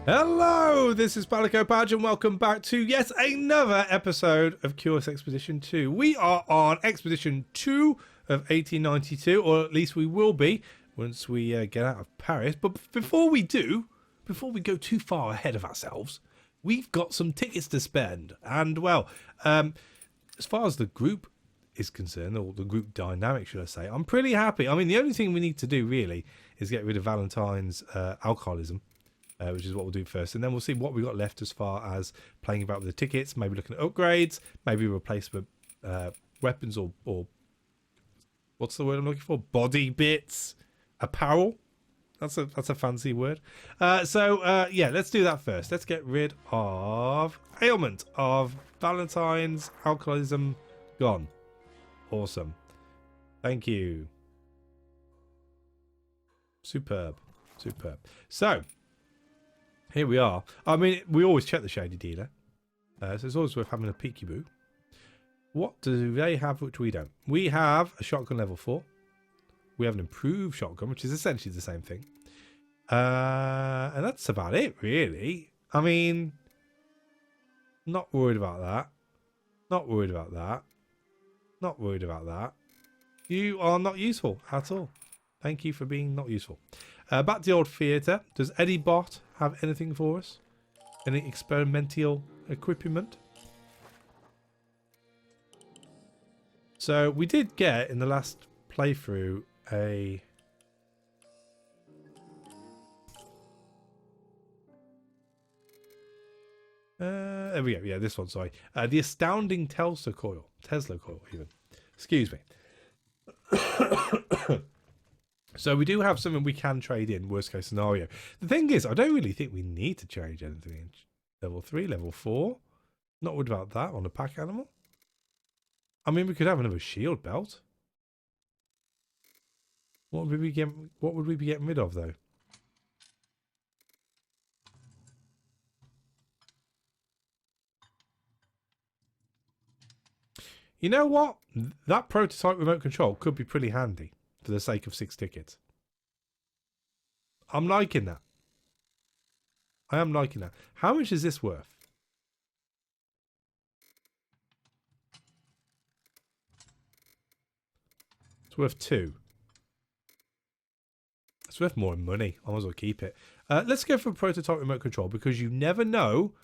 Hello, this is Palico Badge and welcome back to yet another episode of Curious Expedition 2. We are on Expedition 2 of 1892, or at least we will be once we get out of Paris. But before we go too far ahead of ourselves, we've got some tickets to spend. And well, as far as the group is concerned, or the group dynamic, should I say, I'm pretty happy. I mean, the only thing we need to do really is get rid of Valentine's alcoholism. Which is what we'll do first, and then we'll see what we got left as far as playing about with the tickets, maybe looking at upgrades, maybe replacement weapons or what's the word I'm looking for? Body bits, apparel. That's a fancy word. Yeah, let's do that first. Let's get rid of ailment of Valentine's alcoholism gone. Awesome. Thank you. Superb. So here we are. I mean, we always check the shady dealer. So it's always worth having a peekaboo. What do they have which we don't? We have a shotgun level 4. We have an improved shotgun, which is essentially the same thing. And that's about it, really. I mean, not worried about that. Not worried about that. Not worried about that. You are not useful at all. Thank you for being not useful. Back to the old theatre. Does Eddie Bot have anything for us? Any experimental equipment? So we did get in the last playthrough a... there we go. Yeah, this one, sorry. The astounding Tesla coil even. Excuse me. So we do have something we can trade in, worst case scenario. The thing is, I don't really think we need to change anything in level 3, level 4. Not worried about that on a pack animal. I mean, we could have another shield belt. What would we be getting rid of, though? You know what? That prototype remote control could be pretty handy. For the sake of 6 tickets. I'm liking that. I am liking that. How much is this worth? It's worth 2. It's worth more money. I might as well keep it. Let's go for prototype remote control because you never know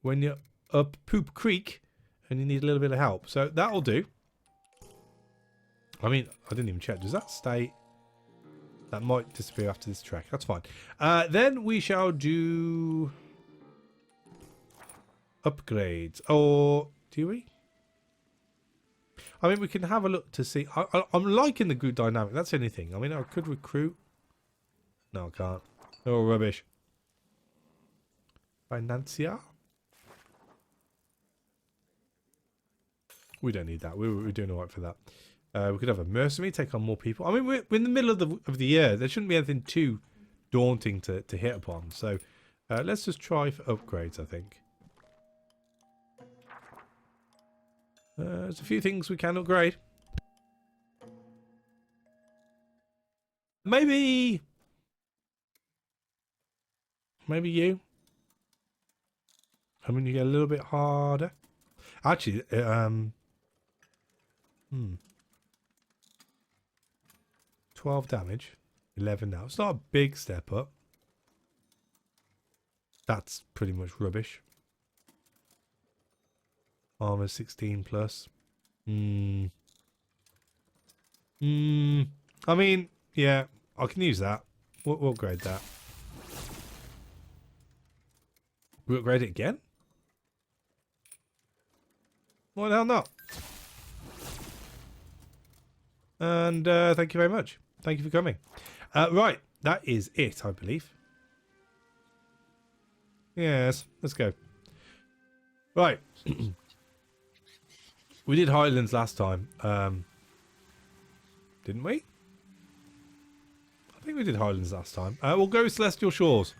when you're up Poop Creek and you need a little bit of help. So that'll do. I mean, I didn't even check. Does that stay? That might disappear after this trek. That's fine. Then we shall do upgrades. Or do we? I mean, we can have a look to see. I'm liking the group dynamic. That's the only thing. I mean, I could recruit. No, I can't. Oh, rubbish. Financier? We don't need that. We're doing all right for that. We could have a mercenary take on more people. I mean, we're in the middle of the year. There shouldn't be anything too daunting to hit upon. So let's just try for upgrades, I think. There's a few things we can upgrade. Maybe you. I mean, you get a little bit harder. Actually, 12 damage, 11 now. It's not a big step up. That's pretty much rubbish. Armor 16 plus. I mean, yeah, I can use that. We'll upgrade that. We upgrade it again? Why the hell not? And thank you very much. Thank you for coming. Right, that is it, I believe. Yes, let's go. Right. We did Highlands last time. Didn't we? I think we did Highlands last time. We'll go with Celestial Shores.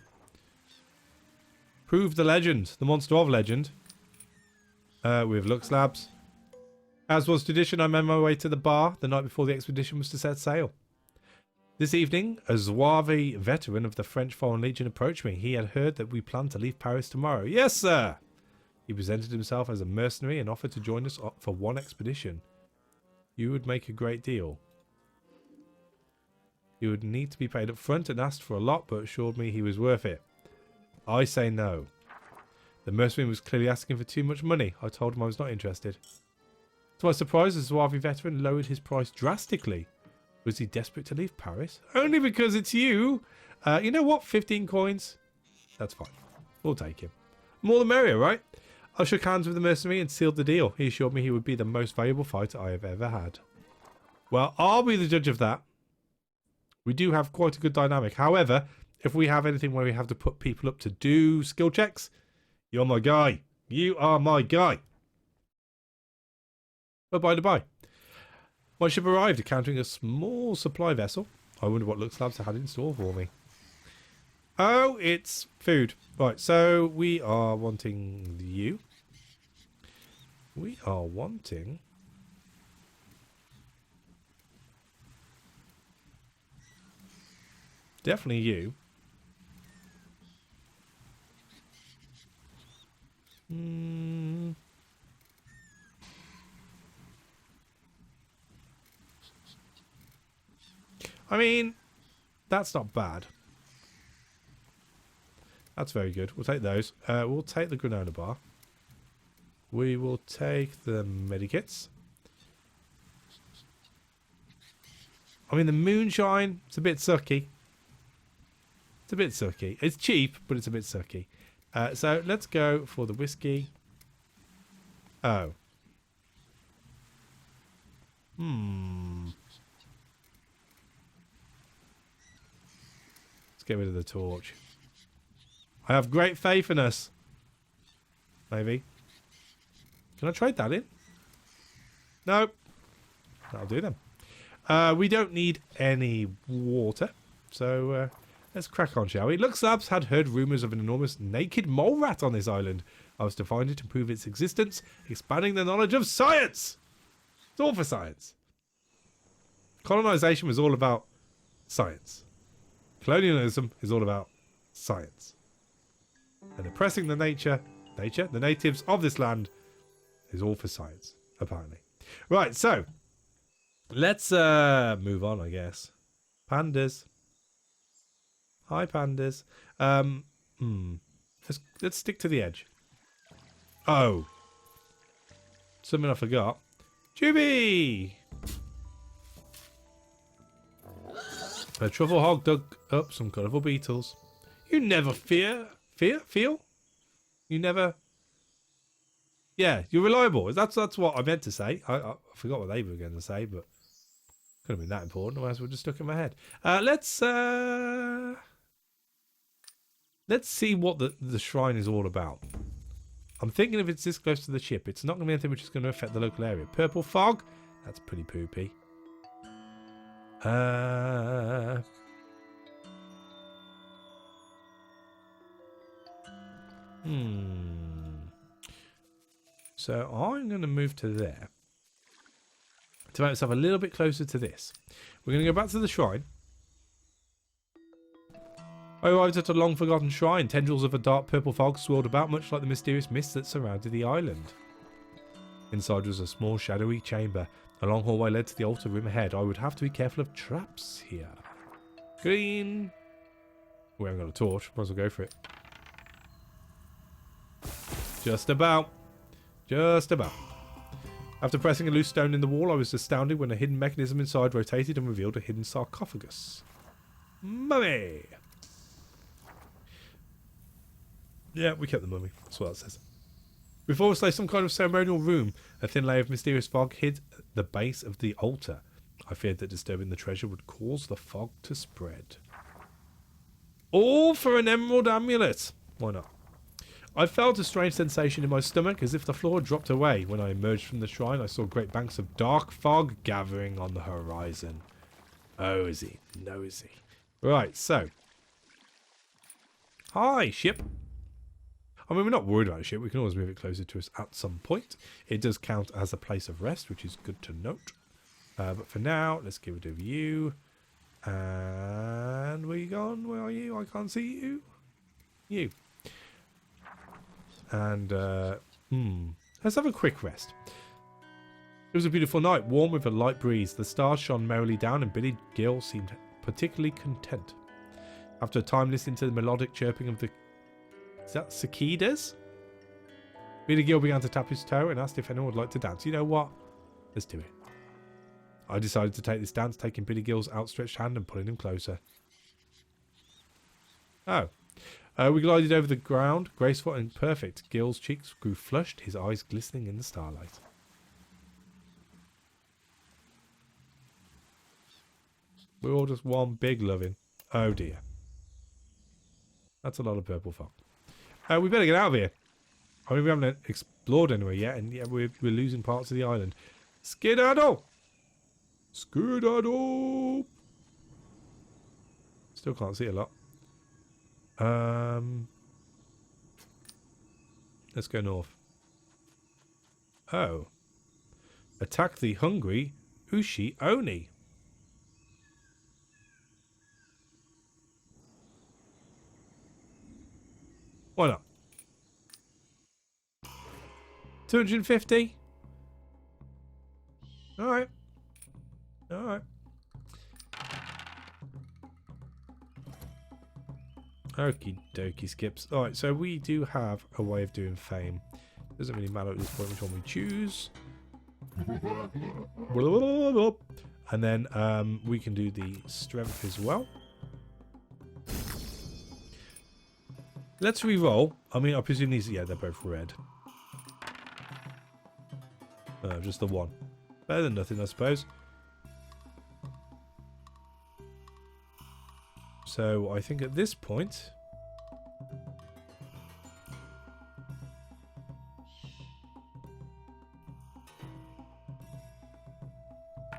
Prove the legend. The monster of legend. With Lux Labs. As was tradition, I made my way to the bar the night before the expedition was to set sail. This evening, a Zouave veteran of the French Foreign Legion approached me. He had heard that we planned to leave Paris tomorrow. Yes, sir! He presented himself as a mercenary and offered to join us for one expedition. You would make a great deal. He would need to be paid up front and asked for a lot, but assured me he was worth it. I say no. The mercenary was clearly asking for too much money. I told him I was not interested. To my surprise, the Zouave veteran lowered his price drastically. Was he desperate to leave Paris? Only because it's you. You know what? 15 coins? That's fine. We'll take him. More the merrier, right? I shook hands with the mercenary and sealed the deal. He assured me he would be the most valuable fighter I have ever had. Well, I'll be the judge of that. We do have quite a good dynamic. However, if we have anything where we have to put people up to do skill checks, you're my guy. You are my guy. But by the by, my ship arrived, encountering a small supply vessel. I wonder what Lux Labs had in store for me. Oh, it's food. Right, so we are wanting you. We are wanting... definitely you. I mean, that's not bad. That's very good. We'll take those. We'll take the granola bar. We will take the medikits. I mean, the moonshine, it's a bit sucky. It's a bit sucky. It's cheap, but it's a bit sucky. So let's go for the whiskey. Oh. Let's get rid of the torch. I have great faith in us. Maybe. Can I trade that in? Nope. That'll do then. We don't need any water. So let's crack on, shall we? Lux Labs had heard rumours of an enormous naked mole rat on this island. I was to find it to prove its existence, expanding the knowledge of science. It's all for science. Colonization was all about science. Colonialism is all about science. And oppressing the the natives of this land is all for science, apparently. Right, so let's move on, I guess. Pandas. Hi, pandas. Let's stick to the edge. Oh. Something I forgot. Juby! A truffle hog dug up some colourful beetles. You never feel? You never... Yeah, you're reliable. That's what I meant to say. I forgot what they were going to say, but couldn't have been that important, otherwise it would have stuck in my head. Let's see what the shrine is all about. I'm thinking if it's this close to the ship, it's not going to be anything which is going to affect the local area. Purple fog? That's pretty poopy. So I'm going to move to there to make myself a little bit closer to this. We're going to go back to the shrine. I arrived at a long-forgotten shrine. Tendrils of a dark purple fog swirled about, much like the mysterious mist that surrounded the island. Inside was a small, shadowy chamber. A long hallway led to the altar room ahead. I would have to be careful of traps here. Green. We haven't got a torch. Might as well go for it. Just about. Just about. After pressing a loose stone in the wall, I was astounded when a hidden mechanism inside rotated and revealed a hidden sarcophagus. Mummy! Yeah, we kept the mummy. That's what that says. Before us lay some kind of ceremonial room. A thin layer of mysterious fog hid the base of the altar. I feared that disturbing the treasure would cause the fog to spread. All for an emerald amulet. Why not? I felt a strange sensation in my stomach, as if the floor dropped away. When I emerged from the shrine, I saw great banks of dark fog gathering on the horizon. Oh, is he? No, is he? Right, so. Hi, ship. I mean, we're not worried about a ship. We can always move it closer to us at some point. It does count as a place of rest, which is good to note. But for now, let's get rid of you. And where you gone? Where are you? I can't see you. You. And, let's have a quick rest. It was a beautiful night, warm with a light breeze. The stars shone merrily down and Billy Gill seemed particularly content. After a time listening to the melodic chirping of the... Is that cicadas? Billy Gill began to tap his toe and asked if anyone would like to dance. You know what? Let's do it. I decided to take this dance, taking Billy Gill's outstretched hand and pulling him closer. Oh. We glided over the ground, graceful and perfect. Gill's cheeks grew flushed, his eyes glistening in the starlight. We're all just one big loving. Oh dear. That's a lot of purple fog. We better get out of here. I mean, we haven't explored anywhere yet, and yeah, we're losing parts of the island. Skedaddle! Skedaddle! Still can't see a lot. Let's go north. Oh. Attack the hungry Ushi Oni. Why not? 250? Alright. Alright. Okie dokie, skips. Alright, so we do have a way of doing fame. Doesn't really matter at this point which one we choose. And then we can do the strength as well. Let's re-roll. I mean, I presume these, yeah, they're both red. Just the one. Better than nothing, I suppose. So I think at this point,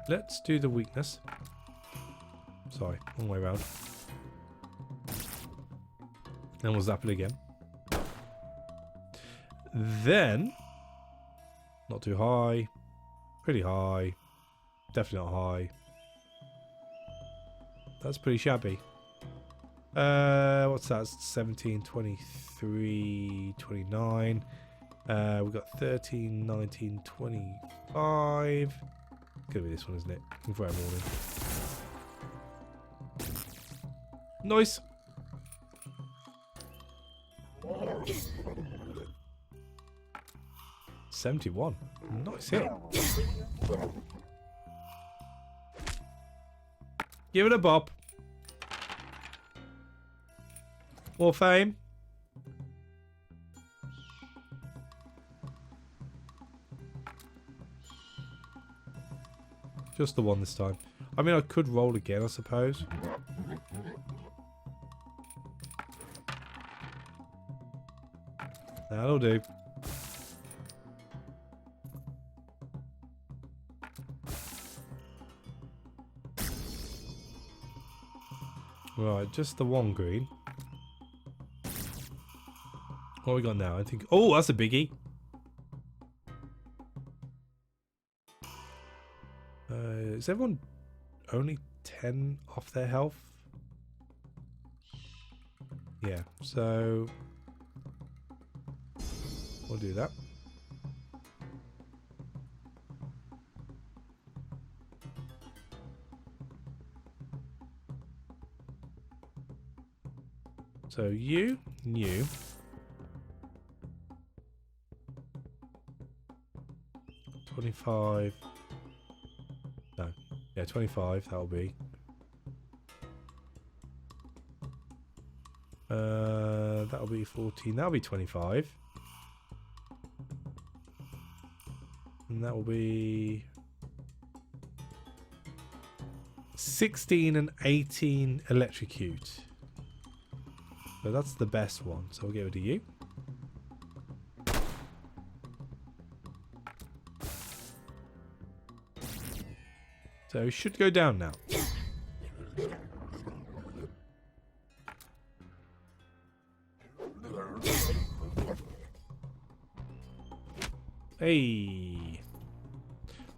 let's do the weakness. Sorry, wrong way around. And we'll zap it again. Then, not too high, pretty high, definitely not high. That's pretty shabby. What's that? 17, 23, 29. We've got 13, 19, 25. It's gonna be this one, isn't it? Friday morning. Nice. $71. Nice hit. Give it a bop. More fame. Just the one this time. I mean, I could roll again, I suppose. That'll do. Right, just the one green. What we got now? I think. Oh, that's a biggie. Is everyone only 10 off their health? Yeah, so we'll do that. So you, 25. No, yeah, 25. That'll be. That'll be 14. That'll be 25. And that will be 16 and 18 electrocute. So that's the best one. So we'll get rid of you. So it should go down now. Hey.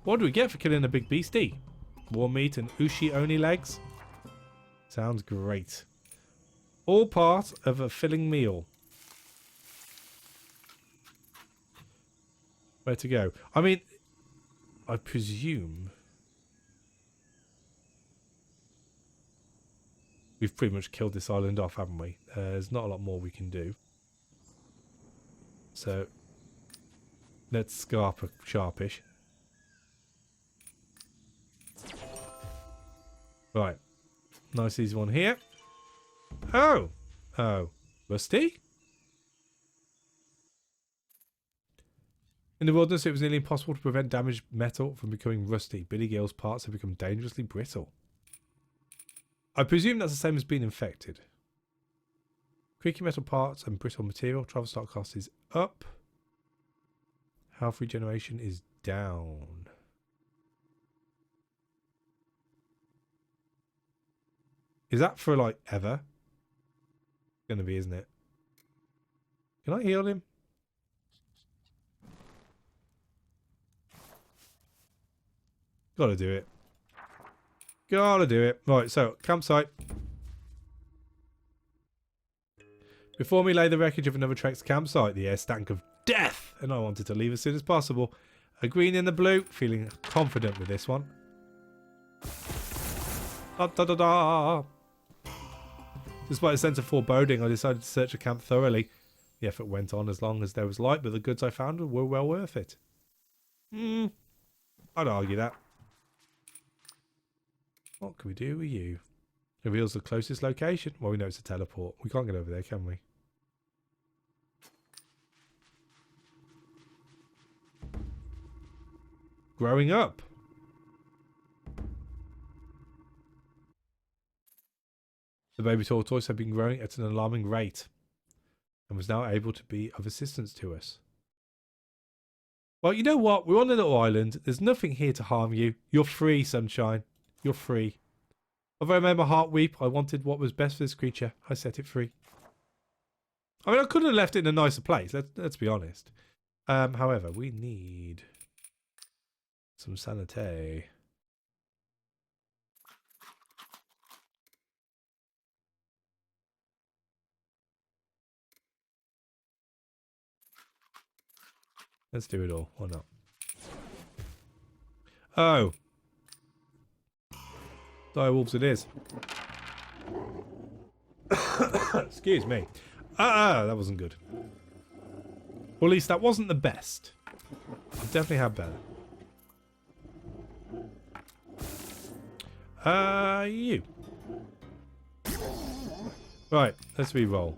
What do we get for killing a big beastie? Warm meat and Ushi Oni legs? Sounds great. All part of a filling meal. Where to go? I mean, I presume we've pretty much killed this island off, haven't we? There's not a lot more we can do. So, let's scarp a sharpish. Right. Nice easy one here. Oh! Oh. Rusty? In the wilderness, it was nearly impossible to prevent damaged metal from becoming rusty. Billy Gill's parts have become dangerously brittle. I presume that's the same as being infected. Creaky metal parts and brittle material. Travel start cost is up. Health regeneration is down. Is that for like ever? It's gonna be, isn't it? Can I heal him? Gotta do it. Gotta do it. Right, so campsite. Before me lay the wreckage of another Trek's campsite. The air stank of death, and I wanted to leave as soon as possible. A green in the blue, feeling confident with this one. Da, da, da, da. Despite a sense of foreboding, I decided to search the camp thoroughly. The effort went on as long as there was light, but the goods I found were well worth it. I'd argue that. What can we do with you? Reveals the closest location. Well, we know it's a teleport. We can't get over there, can we? Growing up. The baby tortoise had been growing at an alarming rate and was now able to be of assistance to us. Well, you know what? We're on a little island. There's nothing here to harm you. You're free, sunshine. You're free. Although I made my heart weep, I wanted what was best for this creature. I set it free. I mean, I could have left it in a nicer place. Let's be honest. However, we need some sanité. Let's do it all. Why not? Oh. Direwolves it is. Excuse me. That wasn't good. Or at least that wasn't the best. I've definitely had better. You. Right, let's re-roll.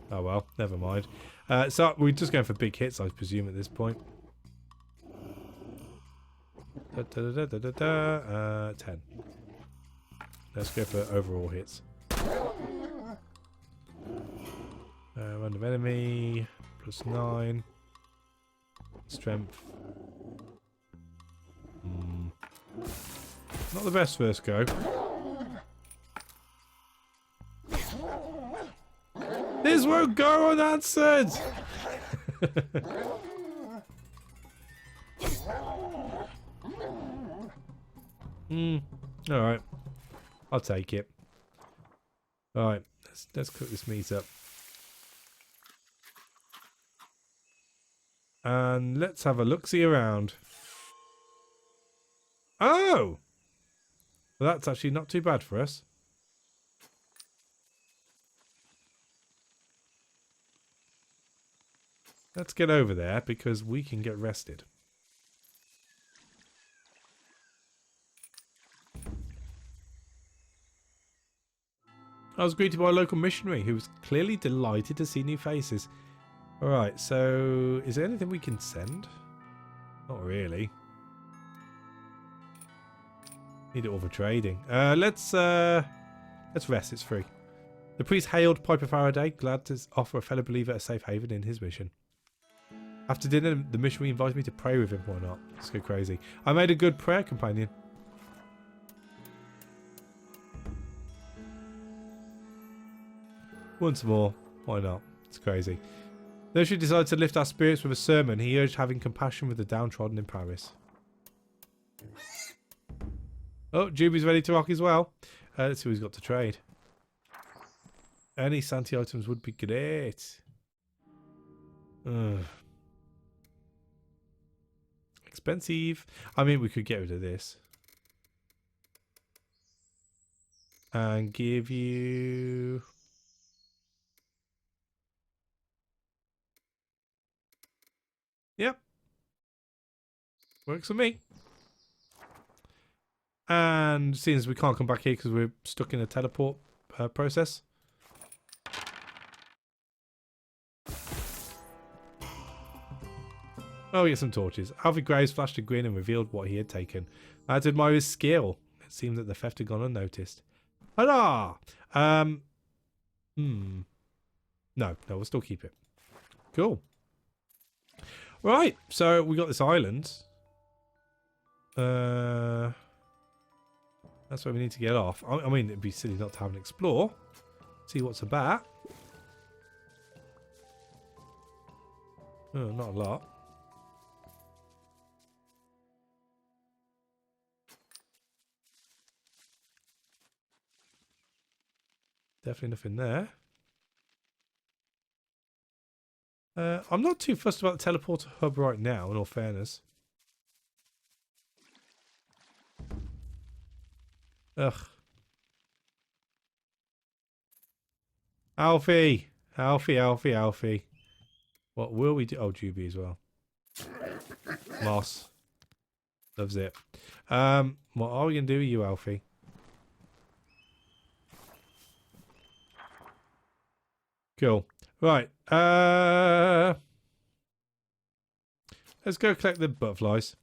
Oh well, never mind. So we're just going for big hits, I presume, at this point. 10. Let's go for overall hits. Random enemy, +9. Strength. Not the best first go. This won't go unanswered! Alright. I'll take it. Alright, let's cook this meat up. And let's have a look-see around. Oh! Well, that's actually not too bad for us. Let's get over there because we can get rested. I was greeted by a local missionary who was clearly delighted to see new faces. Alright, so is there anything we can send? Not really. Need it all for trading. Let's rest, it's free. The priest hailed Piper Faraday, glad to offer a fellow believer a safe haven in his mission. After dinner, the missionary invited me to pray with him. Why not? Let's go crazy. I made a good prayer companion. Once more. Why not? It's crazy. Though she decided to lift our spirits with a sermon, he urged having compassion with the downtrodden in Paris. Oh, Juby's ready to rock as well. Let's see who he's got to trade. Any Santi items would be great. Ugh. Expensive. I mean, we could get rid of this. And give you... Yep. Works for me. And seeing as we can't come back here because we're stuck in a teleport process. Oh, we get some torches. Alfie Graves flashed a grin and revealed what he had taken. I had to admire his skill. It seemed that the theft had gone unnoticed. Hurrah! No, we'll still keep it. Cool. Right, so we got this island. That's where we need to get off. I mean, it'd be silly not to have an explore. See what's about. Oh, not a lot. Definitely nothing there. I'm not too fussed about the teleporter hub right now, in all fairness. Ugh. Alfie! Alfie. What will we do? Oh, Juby as well. Moss. Loves it. What are we going to do with you, Alfie? Cool. Right. Let's go collect the butterflies.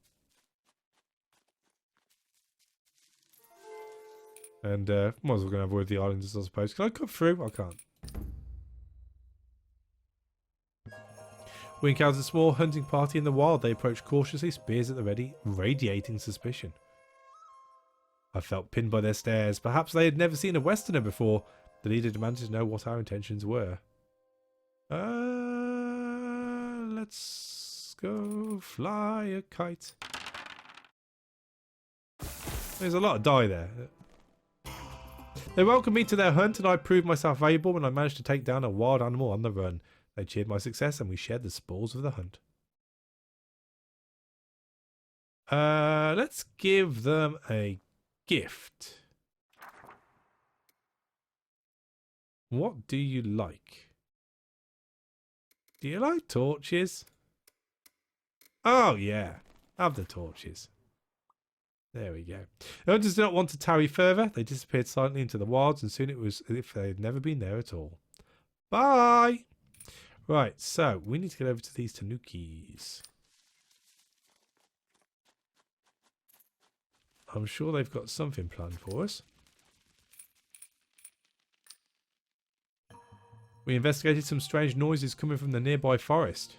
And might as well go and avoid the islanders, I suppose. Can I cut through? I can't. We encountered a small hunting party in the wild. They approached cautiously, spears at the ready, radiating suspicion. I felt pinned by their stares. Perhaps they had never seen a Westerner before. The leader demanded to know what our intentions were. Let's go fly a kite. There's a lot of dye there. They welcomed me to their hunt and I proved myself valuable when I managed to take down a wild animal on the run. They cheered my success and we shared the spoils of the hunt. Let's give them a gift. What do you like? Do you like torches? Oh yeah, have the torches. There we go. The hunters did not want to tarry further. They disappeared silently into the wilds and soon it was as if they had never been there at all. Bye! Right, so we need to get over to these tanukis. I'm sure they've got something planned for us. We investigated some strange noises coming from the nearby forest.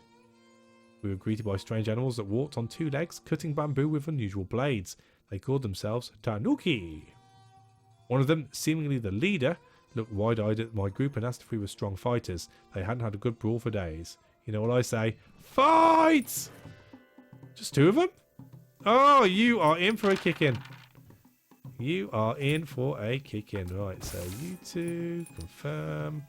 We were greeted by strange animals that walked on two legs, cutting bamboo with unusual blades. They called themselves Tanuki. One of them, seemingly the leader, looked wide-eyed at my group and asked if we were strong fighters. They hadn't had a good brawl for days. You know what I say? Fight! Just two of them? Oh, you are in for a kick-in. You are in for a kick-in. Right, so you two, confirm.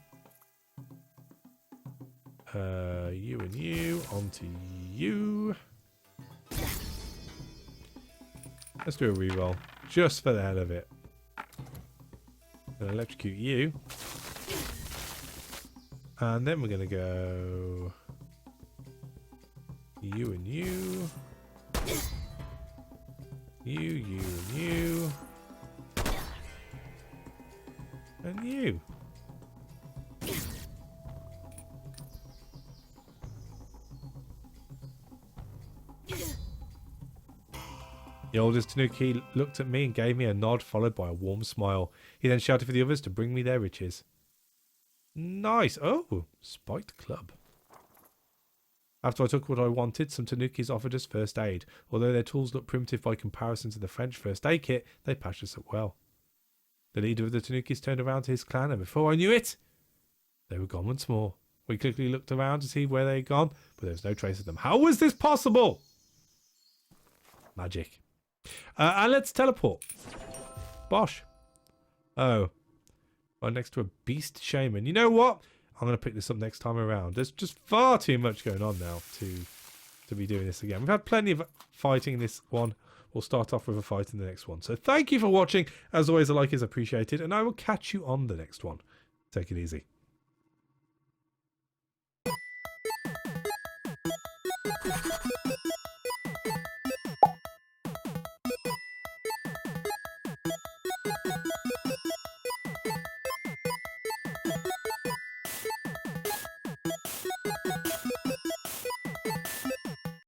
You and you, onto you. Let's do a reroll, just for the hell of it. Gonna electrocute you. And then we're gonna go you and you. You and you. And you. The oldest Tanuki looked at me and gave me a nod followed by a warm smile. He then shouted for the others to bring me their riches. Nice. Oh, spiked club. After I took what I wanted, some Tanukis offered us first aid. Although their tools looked primitive by comparison to the French first aid kit, they patched us up well. The leader of the Tanukis turned around to his clan and before I knew it, They were gone once more. We quickly looked around to see where they'd gone, but there was no trace of them. How was this possible? Magic. And let's teleport. Bosh. Oh. Right next to a beast shaman. You know what? I'm going to pick this up next time around. There's just far too much going on now to be doing this again. We've had plenty of fighting in this one. We'll start off with a fight in the next one. So thank you for watching. As always, a like is appreciated, and I will catch you on the next one. Take it easy.